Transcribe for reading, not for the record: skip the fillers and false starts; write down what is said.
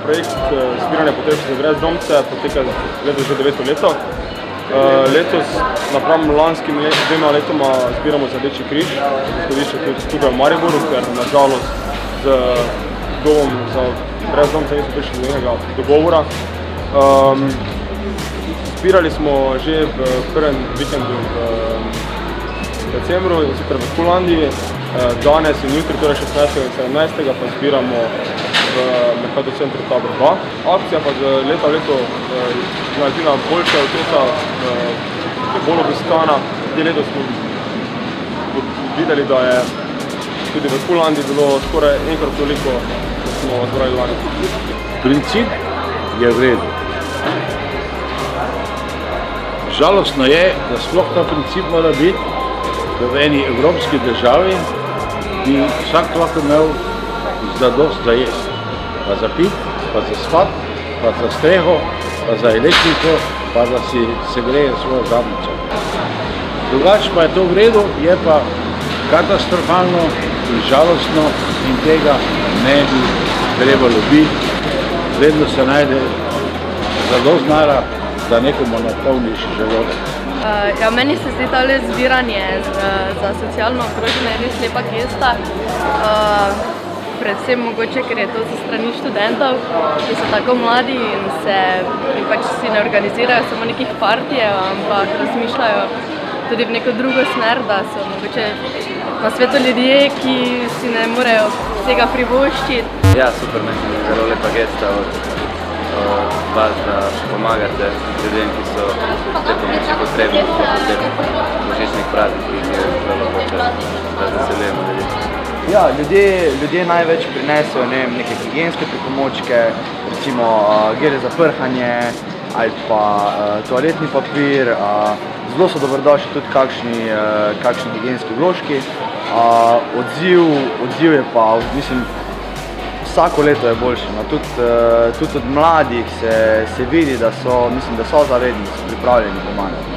projekt zbiranja potrebščin za brezdomce poteka letos že 9. leto. Letos napram lanskim dvema letoma zbiramo za Rdeči križ, izhodišče tudi tukaj v Mariboru, ker nažalost z domom za brezdomce nismo prišli do nekega dogovora. Zbirali smo že v prvem vikendu v decembru, in sicer v Kullandiji, danes in jutri, torej 16. in 17. pa zbiramo v Mercator centru Tabor 2. Akcija pa z leta v leto naleti na boljša otresa, je bolj obiskana. Letos smo videli, da je tudi v Kullandiji bilo skoraj enkrat toliko, kot smo zbrali lani. Princip je v redu. Žalostno je, da sploh ta princip mora biti, da v eni evropski državi bi vsak lahko imel zadost za jesti. Pa za pit, pa za spat, pa za streho, pa za elektriko, pa da si segreje svojo zadnjico. Drugače pa je to v redu, je pa katastrofalno in žalostno in tega ne bi trebalo biti. Vedno se najde zadost denarja, da nekomu napolniš želodec. Meni se zdi tale zbiranje za socialno ogrožene res lepa gesta. Predvsem mogoče, ker je to za strani študentov, ki so tako mladi in pač si ne organizirajo samo nekih partijev, ampak razmišljajo tudi v neko drugo smer, da so mogoče na svetu ljudje, ki si ne morejo vsega privoščiti. Ja, super, mislim, da je zelo lepa gesta od vas, da pomagate ljudem, ki so te pomoči potrebni v teh božičnih praznikih, ki je zelo lepo, da veselujemo ljudi. Ja, ljudje največ prinesejo neke higienske pripomočke, recimo gele za prhanje ali pa toaletni papir. Zelo so dobrodošli tudi kakšni higienski vložki. Odziv je pa, mislim, vsako leto je boljši. Tudi od mladih se vidi, da so zavedni, so pripravljeni pomagati.